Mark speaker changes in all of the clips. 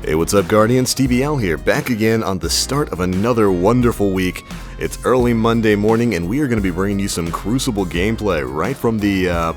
Speaker 1: Hey, what's up, Guardians? TBL here, back again on the start of another wonderful week. It's early Monday morning, and we are going to be bringing you some Crucible gameplay right from the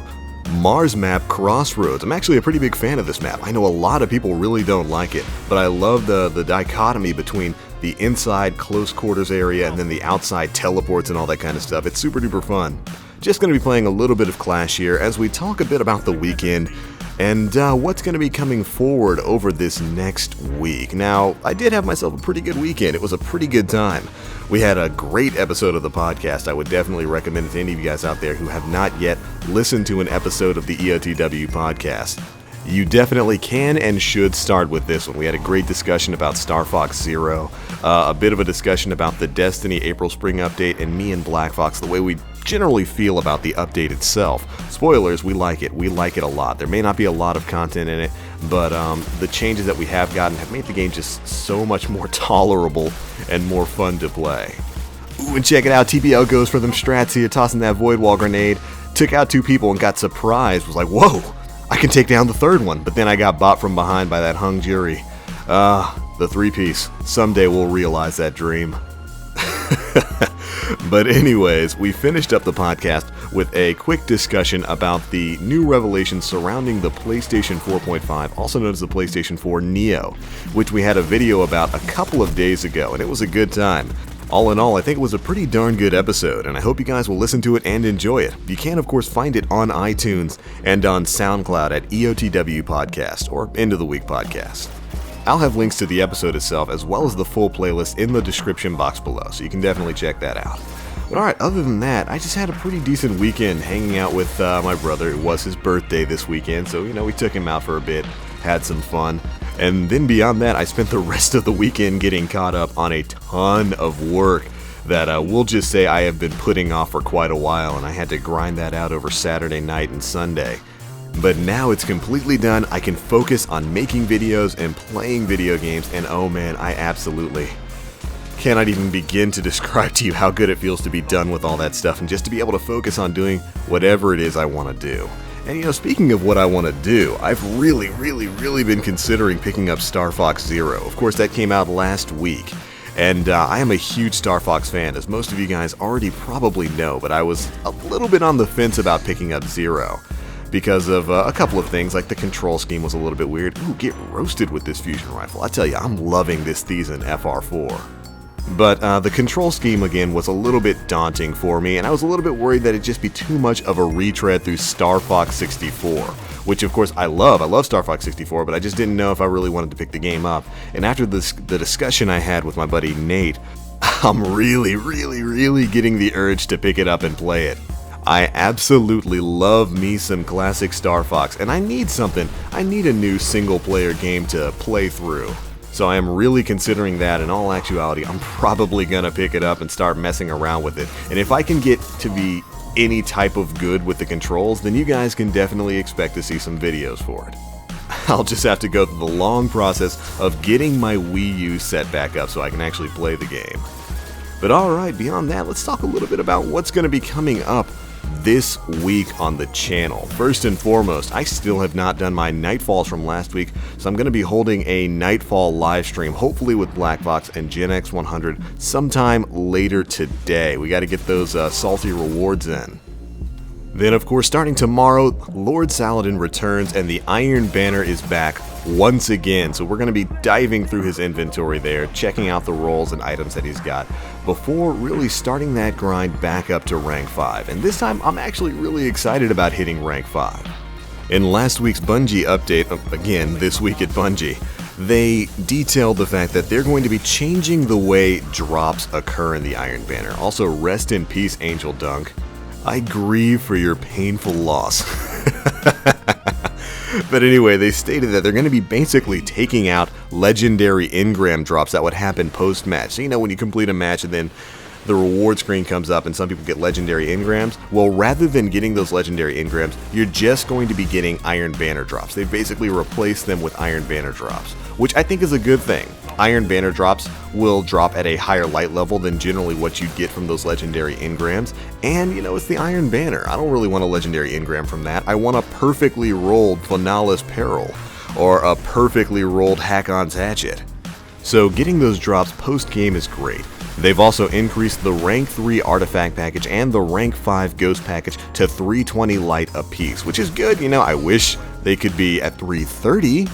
Speaker 1: Mars map Crossroads. I'm actually a pretty big fan of this map. I know a lot of people really don't like it, but I love the dichotomy between the inside close quarters area and then the outside teleports and all that kind of stuff. It's super duper fun. Just going to be playing a little bit of Clash here as we talk a bit about the weekend and what's going to be coming forward over this next week. Now, I did have myself a pretty good weekend. It was a pretty good time. We had a great episode of the podcast. I would definitely recommend it to any of you guys out there who have not yet listened to an episode of the EotW Podcast. You definitely can and should start with this one. We had a great discussion about Star Fox Zero, a bit of a discussion about the Destiny April Spring update, and me and Black Fox, the way we generally feel about the update itself. Spoilers, we like it. We like it a lot. There may not be a lot of content in it, but the changes that we have gotten have made the game just so much more tolerable and more fun to play. Ooh, and check it out, TPL goes for them strats here, tossing that Void Wall grenade. Took out two people and got surprised. Was like, whoa, I can take down the third one. But then I got bought from behind by that hung jury. The three-piece. Someday we'll realize that dream. But anyways, we finished up the podcast with a quick discussion about the new revelations surrounding the PlayStation 4.5, also known as the PlayStation 4 Neo, which we had a video about a couple of days ago, and it was a good time. All in all, I think it was a pretty darn good episode, and I hope you guys will listen to it and enjoy it. You can, of course, find it on iTunes and on SoundCloud at EotW Podcast, or End of the Week Podcast. I'll have links to the episode itself as well as the full playlist in the description box below, so you can definitely check that out. But alright, other than that, I just had a pretty decent weekend hanging out with my brother. It was his birthday this weekend, so, we took him out for a bit, had some fun. And then beyond that, I spent the rest of the weekend getting caught up on a ton of work that we'll just say I have been putting off for quite a while, and I had to grind that out over Saturday night and Sunday. But now it's completely done. I can focus on making videos and playing video games, and oh man, I absolutely cannot even begin to describe to you how good it feels to be done with all that stuff and just to be able to focus on doing whatever it is I want to do. And speaking of what I want to do, I've really been considering picking up Star Fox Zero. Of course, that came out last week, and I am a huge Star Fox fan, as most of you guys already probably know, but I was a little bit on the fence about picking up Zero because of a couple of things, like the control scheme was a little bit weird. Ooh, get roasted with this fusion rifle. I tell you, I'm loving this Thesan FR4. But the control scheme, again, was a little bit daunting for me, and I was a little bit worried that it'd just be too much of a retread through Star Fox 64, which, of course, I love. I love Star Fox 64, but I just didn't know if I really wanted to pick the game up. And after the discussion I had with my buddy Nate, I'm really getting the urge to pick it up and play it. I absolutely love me some classic Star Fox, and I need something. I need a new single-player game to play through. So I am really considering that. In all actuality, I'm probably going to pick it up and start messing around with it. And if I can get to be any type of good with the controls, then you guys can definitely expect to see some videos for it. I'll just have to go through the long process of getting my Wii U set back up so I can actually play the game. But alright, beyond that, let's talk a little bit about what's going to be coming up this week on the channel. First and foremost, I still have not done my Nightfalls from last week, so I'm going to be holding a Nightfall live stream, hopefully with Black Fox and Gen X 100 sometime later today. We got to get those salty rewards in. Then, of course, starting tomorrow, Lord Saladin returns and the Iron Banner is back once again. So we're going to be diving through his inventory there, checking out the roles and items that he's got before really starting that grind back up to rank 5. And this time, I'm actually really excited about hitting rank 5. In last week's Bungie update, again, this week at Bungie, they detailed the fact that they're going to be changing the way drops occur in the Iron Banner. Also, rest in peace, Angel Dunk. I grieve for your painful loss. But anyway, they stated that they're going to be basically taking out legendary engram drops that would happen post-match. So, when you complete a match and then the reward screen comes up and some people get legendary engrams, well, rather than getting those legendary engrams, you're just going to be getting Iron Banner drops. They've basically replaced them with Iron Banner drops, which I think is a good thing. Iron Banner drops will drop at a higher light level than generally what you'd get from those legendary engrams, and it's the Iron Banner. I don't really want a legendary engram from that. I want a perfectly rolled Flanalis Peril, or a perfectly rolled Hakon's Hatchet. So getting those drops post-game is great. They've also increased the rank 3 artifact package and the rank 5 ghost package to 320 light apiece, which is good. I wish they could be at 330,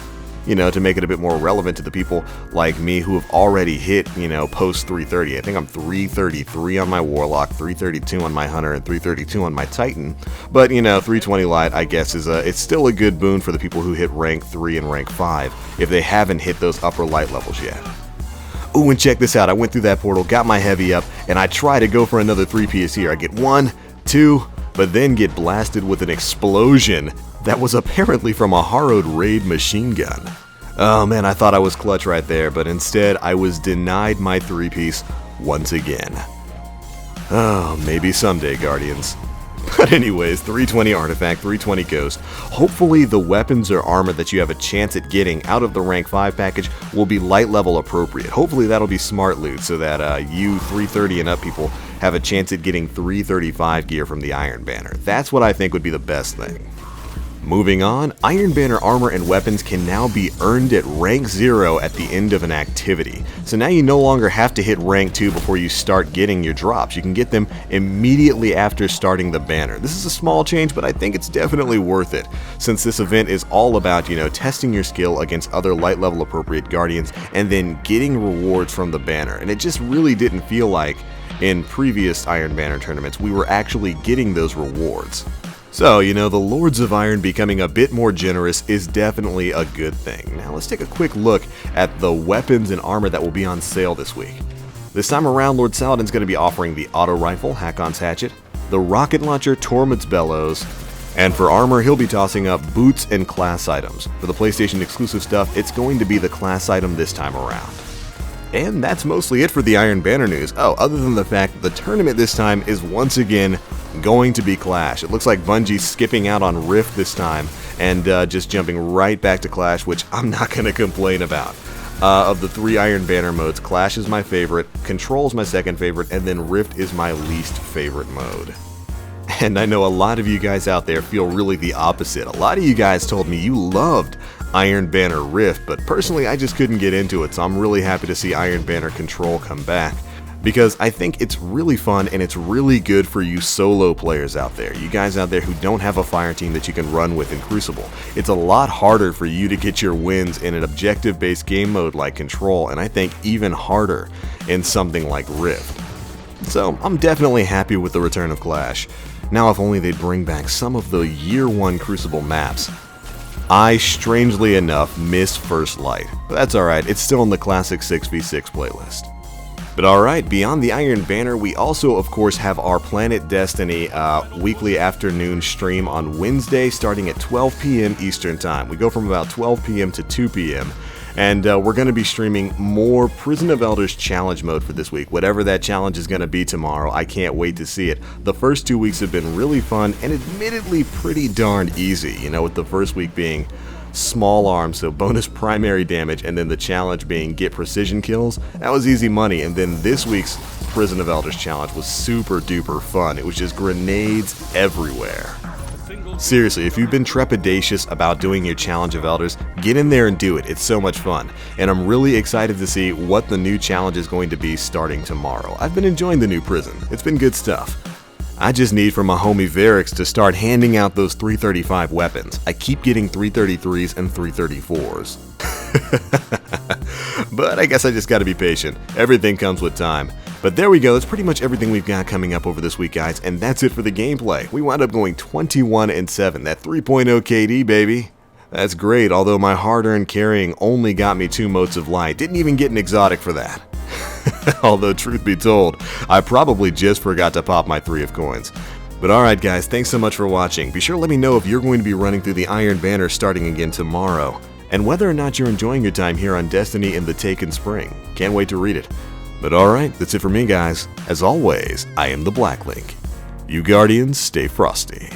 Speaker 1: to make it a bit more relevant to the people like me who have already hit, post 330. I think I'm 333 on my Warlock, 332 on my Hunter, and 332 on my Titan. But, 320 light, I guess, it's still a good boon for the people who hit rank 3 and rank 5 if they haven't hit those upper light levels yet. Ooh, and check this out. I went through that portal, got my heavy up, and I try to go for another 3-piece here. I get 1, 2, but then get blasted with an explosion that was apparently from a Harrowed Raid machine gun. Oh man, I thought I was clutch right there, but instead I was denied my 3-piece once again. Oh, maybe someday, Guardians. But anyways, 320 artifact, 320 ghost. Hopefully the weapons or armor that you have a chance at getting out of the rank 5 package will be light level appropriate. Hopefully that'll be smart loot so that you 330 and up people have a chance at getting 335 gear from the Iron Banner. That's what I think would be the best thing. Moving on, Iron Banner armor and weapons can now be earned at rank 0 at the end of an activity. So now you no longer have to hit rank 2 before you start getting your drops. You can get them immediately after starting the banner. This is a small change, but I think it's definitely worth it, since this event is all about, testing your skill against other light level appropriate Guardians and then getting rewards from the banner. And it just really didn't feel like in previous Iron Banner tournaments we were actually getting those rewards. So, the Lords of Iron becoming a bit more generous is definitely a good thing. Now let's take a quick look at the weapons and armor that will be on sale this week. This time around, Lord Saladin's going to be offering the auto rifle, Hakon's Hatchet, the rocket launcher, Tormod's Bellows, and for armor, he'll be tossing up boots and class items. For the PlayStation exclusive stuff, it's going to be the class item this time around. And that's mostly it for the Iron Banner news. Oh, other than the fact that the tournament this time is once again going to be Clash. It looks like Bungie's skipping out on Rift this time and just jumping right back to Clash, which I'm not going to complain about. Of the 3 Iron Banner modes, Clash is my favorite, Control is my second favorite, and then Rift is my least favorite mode. And I know a lot of you guys out there feel really the opposite. A lot of you guys told me you loved Iron Banner Rift, but personally I just couldn't get into it, so I'm really happy to see Iron Banner Control come back, because I think it's really fun and it's really good for you solo players out there, you guys out there who don't have a fire team that you can run with in Crucible. It's a lot harder for you to get your wins in an objective-based game mode like Control, and I think even harder in something like Rift. So I'm definitely happy with the return of Clash. Now if only they'd bring back some of the Year 1 Crucible maps. I, strangely enough, miss First Light, but that's alright, it's still in the classic 6v6 playlist. But alright, beyond the Iron Banner, we also of course have our Planet Destiny weekly afternoon stream on Wednesday starting at 12 p.m. Eastern Time. We go from about 12 p.m. to 2 p.m. And we're going to be streaming more Prison of Elders challenge mode for this week. Whatever that challenge is going to be tomorrow, I can't wait to see it. The first 2 weeks have been really fun and admittedly pretty darn easy, with the first week being small arms, so bonus primary damage, and then the challenge being get precision kills. That was easy money, and then this week's Prison of Elders challenge was super duper fun. It was just grenades everywhere. Seriously, if you've been trepidatious about doing your Challenge of Elders, get in there and do it. It's so much fun. And I'm really excited to see what the new challenge is going to be starting tomorrow. I've been enjoying the new prison. It's been good stuff. I just need for my homie Varix to start handing out those 335 weapons. I keep getting 333s and 334s. But I guess I just gotta be patient. Everything comes with time. But there we go, that's pretty much everything we've got coming up over this week, guys, and that's it for the gameplay. We wound up going 21-7, that 3.0 KD, baby. That's great, although my hard-earned carrying only got me 2 motes of light. Didn't even get an exotic for that. Although, truth be told, I probably just forgot to pop my 3 of coins. But alright guys, thanks so much for watching. Be sure to let me know if you're going to be running through the Iron Banner starting again tomorrow, and whether or not you're enjoying your time here on Destiny in the Taken Spring. Can't wait to read it. But alright, that's it for me guys. As always, I am the Black Link. You Guardians, stay frosty.